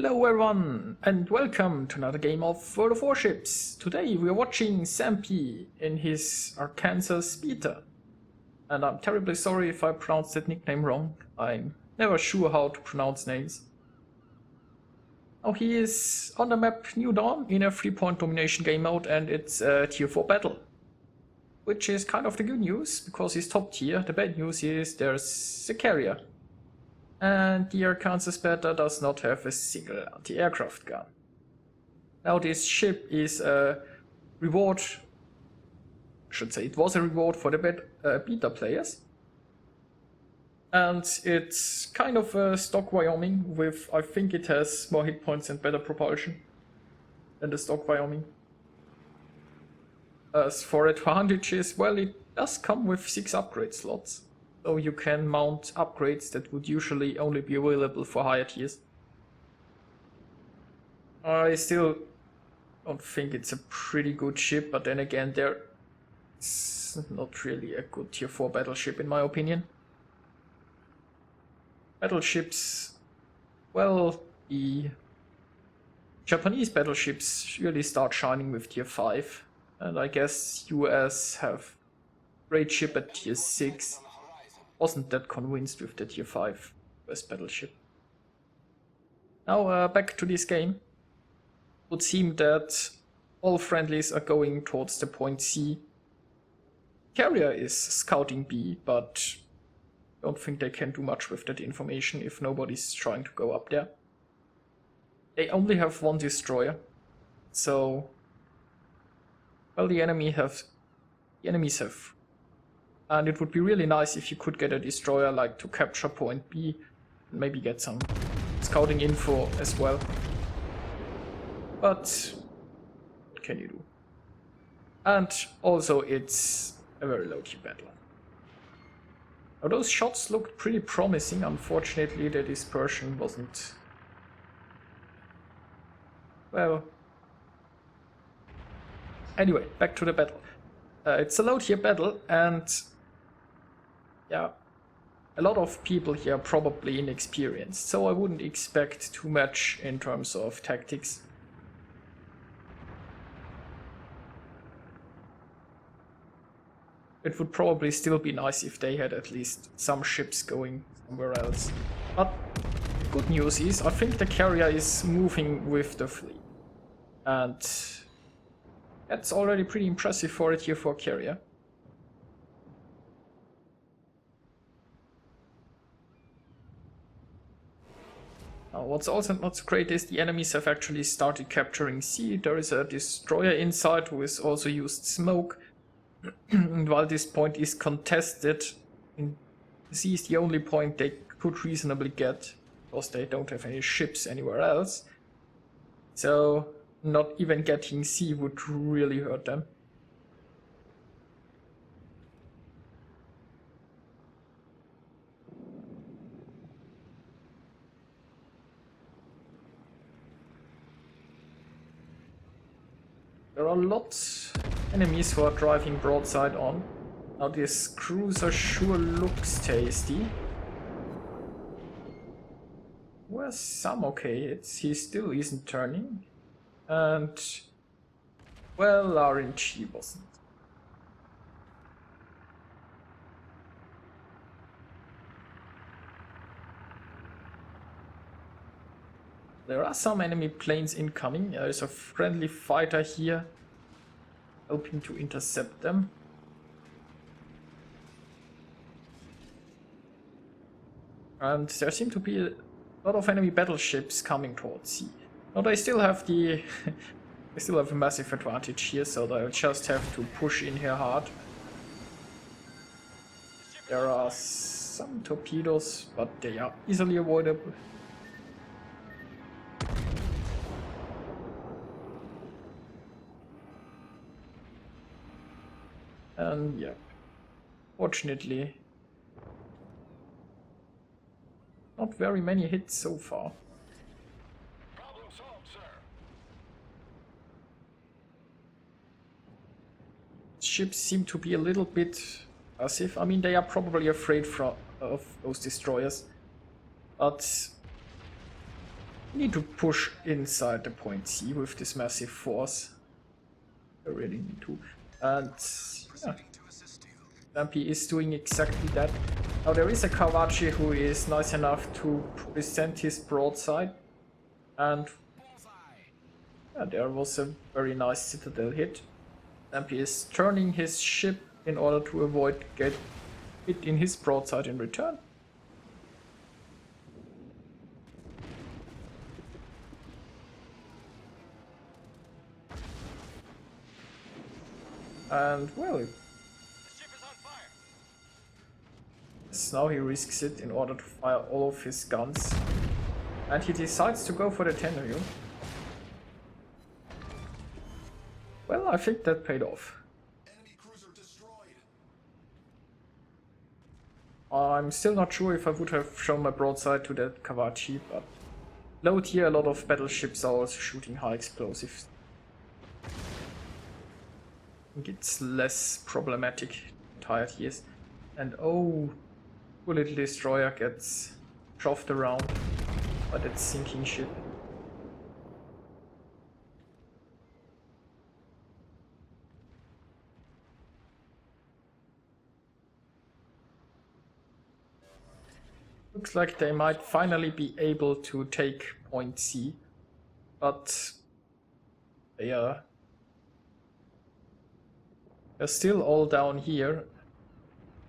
Hello everyone and welcome to another game of World of Warships. Today we are watching Zampy in his Arkansas beta. And I'm terribly sorry if I pronounced that nickname wrong. I'm never sure how to pronounce names. Now he is on the map New Dawn in a 3-point domination game mode, and it's a tier 4 battle. Which is kind of the good news because he's top tier. The bad news is there's a carrier. And the Arkansas beta does not have a single anti-aircraft gun. Now this ship is a reward, I should say it was a reward for the beta players. And it's kind of a stock Wyoming with, I think it has more hit points and better propulsion than the stock Wyoming. As for advantages, well, it does come with 6 upgrade slots. So you can mount upgrades that would usually only be available for higher tiers. I still don't think it's a pretty good ship, but then again, it's not really a good tier 4 battleship in my opinion. Battleships, well, the Japanese battleships really start shining with tier 5, and I guess US have great ship at tier 6. Wasn't that convinced with the tier 5 US battleship. Now back to this game. It would seem that all friendlies are going towards the point C. Carrier is scouting B, but I don't think they can do much with that information if nobody's trying to go up there. They only have 1 destroyer, so well, the enemies have. And it would be really nice if you could get a destroyer, like to capture point B, and maybe get some scouting info as well. But what can you do? And also it's a very low tier battle. Now those shots looked pretty promising. Unfortunately the dispersion wasn't... well... Anyway, back to the battle. It's a low tier battle, and yeah, a lot of people here are probably inexperienced, so I wouldn't expect too much in terms of tactics. It would probably still be nice if they had at least some ships going somewhere else. But good news is, I think the carrier is moving with the fleet. And that's already pretty impressive for a tier 4 carrier. Now, what's also not so great is the enemies have actually started capturing C. There is a destroyer inside who has also used smoke. And while this point is contested, C is the only point they could reasonably get, because they don't have any ships anywhere else. So not even getting C would really hurt them. There are lots of enemies who are driving broadside on. Now this cruiser sure looks tasty. Well, some okay, he still isn't turning. And well, RNG wasn't. There are some enemy planes incoming. There's a friendly fighter here hoping to intercept them. And there seem to be a lot of enemy battleships coming towards sea. Now they still have they still have a massive advantage here, so they'll just have to push in here hard. There are some torpedoes, but they are easily avoidable. And yeah, fortunately, not very many hits so far. Problem solved, sir. Ships seem to be a little bit passive. I mean, they are probably afraid of those destroyers, but need to push inside the point C with this massive force. I really need to. And yeah, Zampy is doing exactly that. Now there is a Kawachi who is nice enough to present his broadside. And yeah, there was a very nice citadel hit. Zampy is turning his ship in order to avoid get hit in his broadside in return. And well, The ship is on fire. now he risks it in order to fire all of his guns. And he decides to go for the Tenryu. Well, I think that paid off. Enemy cruiser destroyed. I'm still not sure if I would have shown my broadside to that Kawachi, but low tier a lot of battleships are also shooting high explosives. I think it's less problematic higher tiers. And oh, poor little destroyer gets shoved around by that sinking ship. Looks like they might finally be able to take point C, but they're still all down here,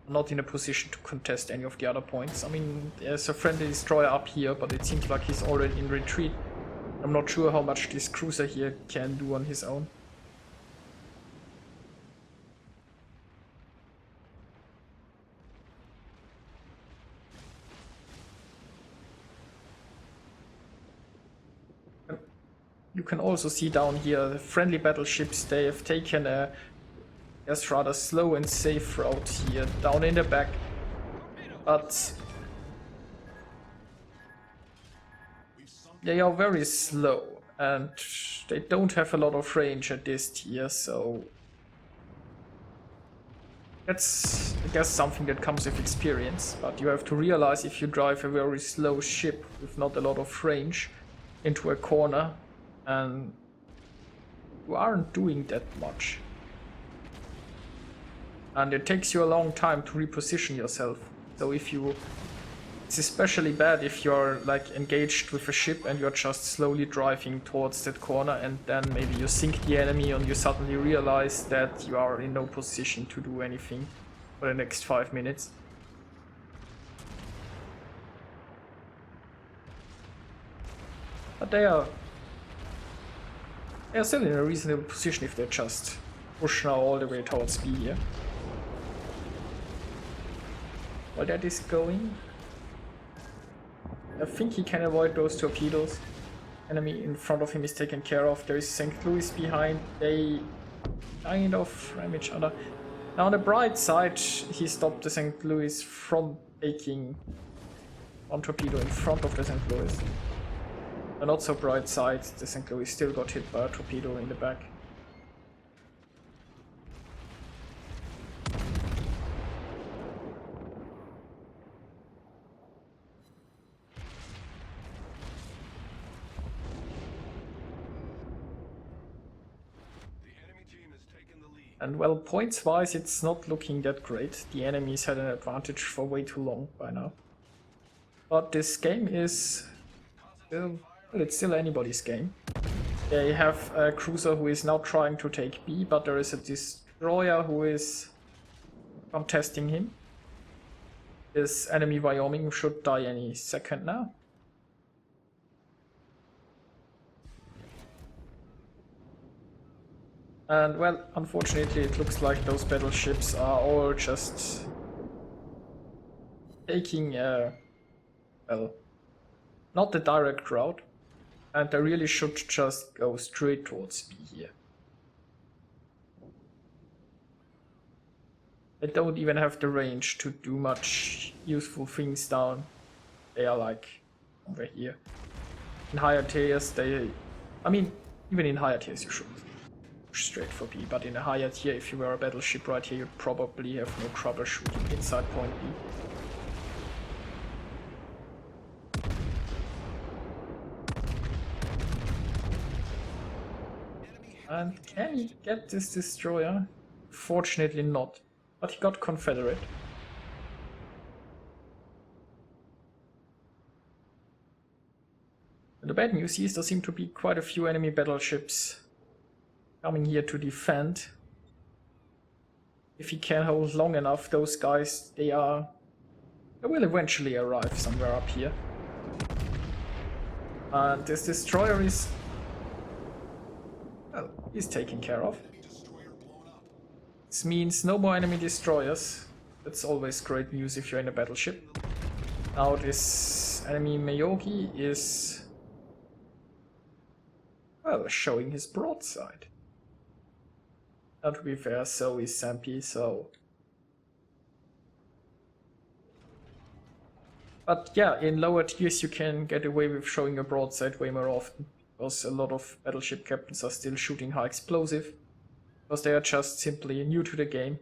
not in a position to contest any of the other points. I mean, there's a friendly destroyer up here, but it seems like he's already in retreat. I'm not sure how much this cruiser here can do on his own. You can also see down here the friendly battleships. They have taken a rather slow and safe route here down in the back, but they are very slow and they don't have a lot of range at this tier, so that's, I guess, something that comes with experience. But you have to realize, if you drive a very slow ship with not a lot of range into a corner, and you aren't doing that much, and it takes you a long time to reposition yourself. So if you, it's especially bad if you're like engaged with a ship and you're just slowly driving towards that corner, and then maybe you sink the enemy and you suddenly realize that you are in no position to do anything for the next 5 minutes. But they're still in a reasonable position if they just push now all the way towards B here. While that is going, I think he can avoid those torpedoes. Enemy in front of him is taken care of. There is St. Louis behind. They kind of ram each other. Now on the bright side, he stopped the St. Louis from taking one torpedo in front of the St. Louis. The not so bright side, the St. Louis still got hit by a torpedo in the back. And well, points wise, it's not looking that great. The enemies had an advantage for way too long by now. But this game is still, well, it's still anybody's game. They have a cruiser who is now trying to take B, but there is a destroyer who is contesting him. This enemy Wyoming should die any second now. And well, unfortunately it looks like those battleships are all just taking well, not the direct route, and they really should just go straight towards B here. They don't even have the range to do much useful things down. They are like over here. In higher tiers I mean, even in higher tiers you should push straight for B, but in a higher tier, if you were a battleship right here, you'd probably have no trouble shooting inside point B. And can he get this destroyer? Fortunately not, but he got Confederate. And the bad news is there seem to be quite a few enemy battleships coming here to defend. If he can hold long enough, those guys, they will eventually arrive somewhere up here. And this destroyer is, well, he's taken care of. This means no more enemy destroyers. That's always great news if you're in a battleship. Now this enemy Miyogi is, well, showing his broadside. Now to be fair, so is Zampy, so... But yeah, in lower tiers you can get away with showing a broadside way more often, because a lot of battleship captains are still shooting high explosive, because they are just simply new to the game.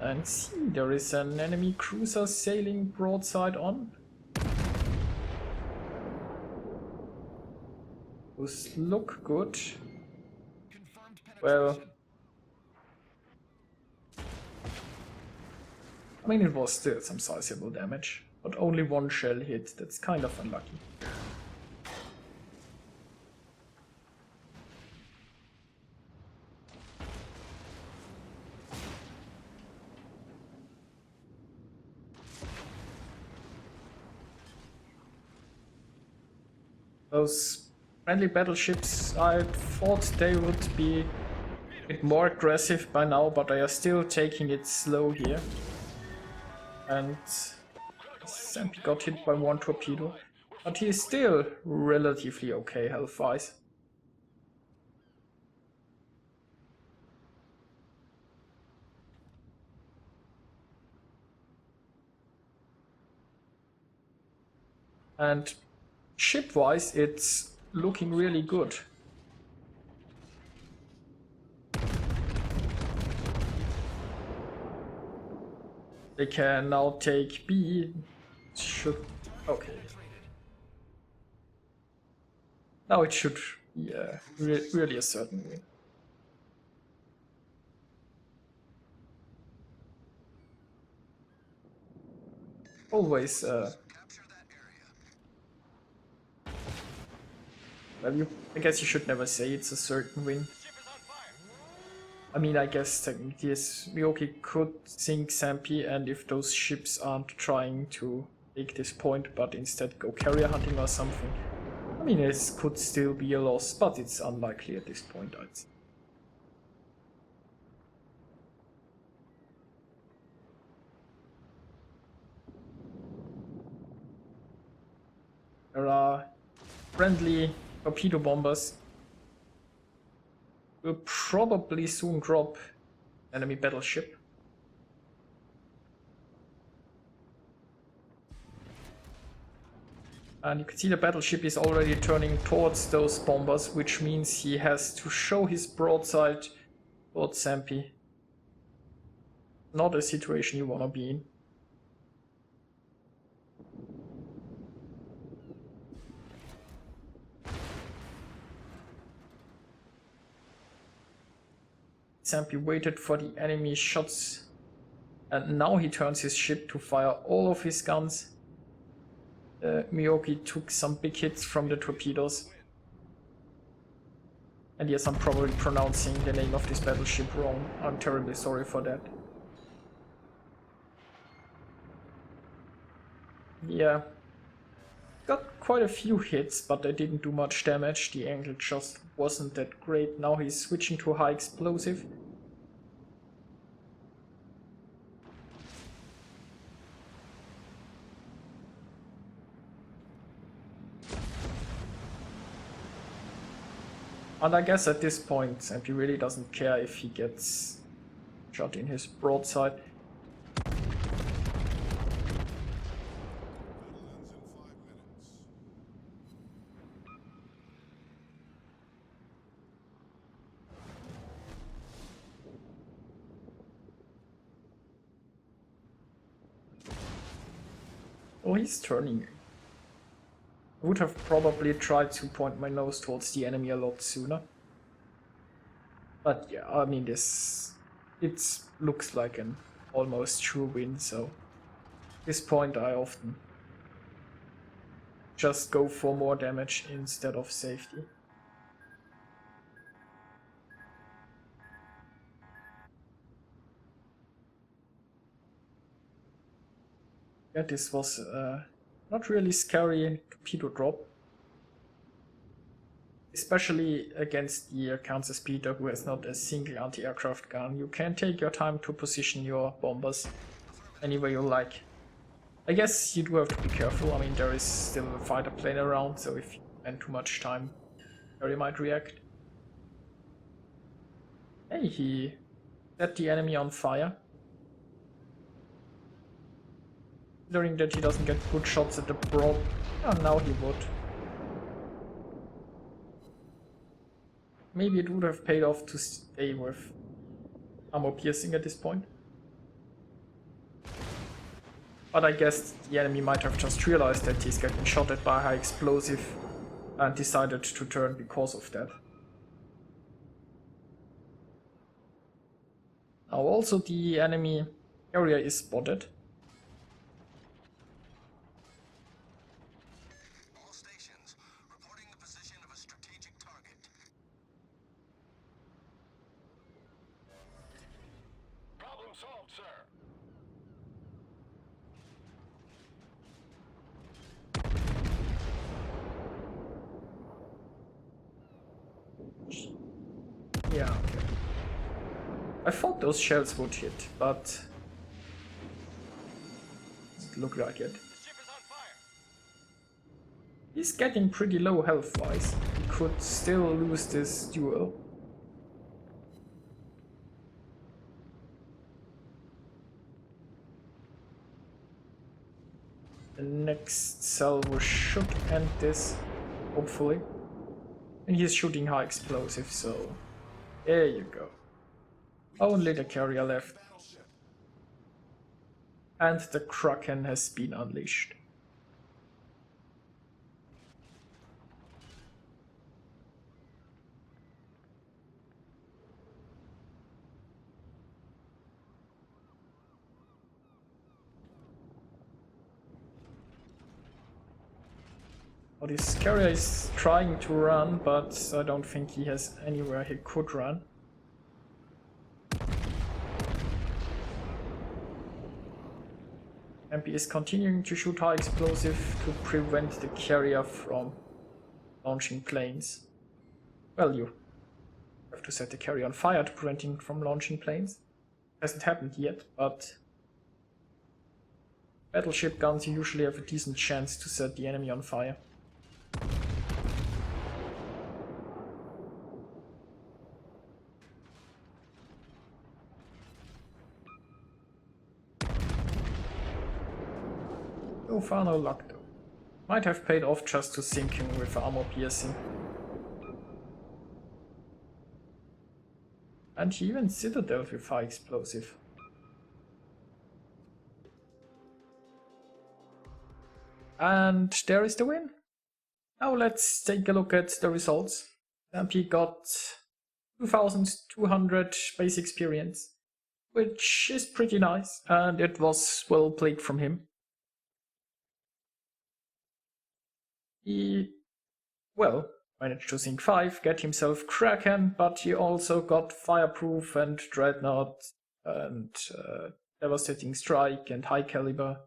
And see, there is an enemy cruiser sailing broadside on. Those look good. Well, I mean, it was still some sizable damage, but only one shell hit. That's kind of unlucky. Those friendly battleships, I thought they would be a bit more aggressive by now, but they are still taking it slow here. And Zampy got hit by one torpedo, but he is still relatively okay health-wise. And ship-wise, it's looking really good. They can now take B. Should... okay. Now it should be really a certain win. Always well, I guess you should never say it's a certain win. I mean, I guess technically yes, Miyogi could sink Zampy, and if those ships aren't trying to take this point, but instead go carrier hunting or something, I mean, it could still be a loss, but it's unlikely at this point, I'd say. There are friendly torpedo bombers. Will probably soon drop enemy battleship. And you can see the battleship is already turning towards those bombers, which means he has to show his broadside towards Zampy. Not a situation you wanna be in. Zampy waited for the enemy shots, and now he turns his ship to fire all of his guns. Miyogi took some big hits from the torpedoes. And yes, I'm probably pronouncing the name of this battleship wrong. I'm terribly sorry for that. Yeah. Got quite a few hits, but they didn't do much damage. The angle just wasn't that great. Now he's switching to high explosive. And I guess at this point, Zampy really doesn't care if he gets shot in his broadside. Oh, he's turning. I would have probably tried to point my nose towards the enemy a lot sooner. But yeah, I mean, it looks like an almost sure win, so at this point I often just go for more damage instead of safety. Yeah, this was not really scary torpedo drop. Especially against the Kansas Speeder, who has not a single anti-aircraft gun. You can take your time to position your bombers any way you like. I guess you do have to be careful. I mean, there is still a fighter plane around, so if you spend too much time, he might react. Hey, he set the enemy on fire. Considering that he doesn't get good shots at the broad, oh, now he would. Maybe it would have paid off to stay with armor piercing at this point. But I guess the enemy might have just realized that he's getting shot at by a high explosive and decided to turn because of that. Now also the enemy area is spotted. All stations reporting the position of a strategic target. Problem solved, sir. Yeah, okay. I thought those shells would hit, but doesn't look like it. The ship is on fire. He's getting pretty low health-wise. He could still lose this duel. The next salvo should end this, hopefully. And he's shooting high explosives, so there you go. Only the carrier left. Battleship. And the Kraken has been unleashed. Well, this carrier is trying to run, but I don't think he has anywhere he could run. Zampy is continuing to shoot high explosive to prevent the carrier from launching planes. Well, you have to set the carrier on fire to prevent him from launching planes. Hasn't happened yet, but battleship guns usually have a decent chance to set the enemy on fire. So far no luck though. Might have paid off just to sink him with armor piercing. And he even citadel with high explosive. And there is the win. Now let's take a look at the results. Zampy got 2200 base experience, which is pretty nice, and it was well played from him. He, well, managed to sink 5, get himself Kraken, but he also got Fireproof and Dreadnought and Devastating Strike and High Caliber.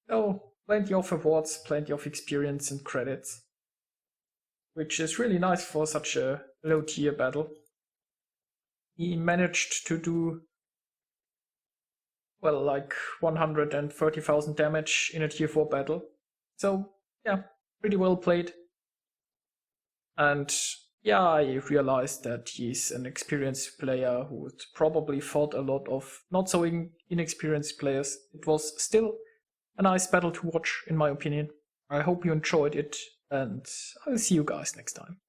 So, plenty of awards, plenty of experience and credits, which is really nice for such a low tier battle. He managed to do, well, like 130,000 damage in a tier 4 battle. So, yeah, pretty well played. And yeah, I realized that he's an experienced player who would probably fought a lot of not so inexperienced players. It was still a nice battle to watch, in my opinion. I hope you enjoyed it, and I'll see you guys next time.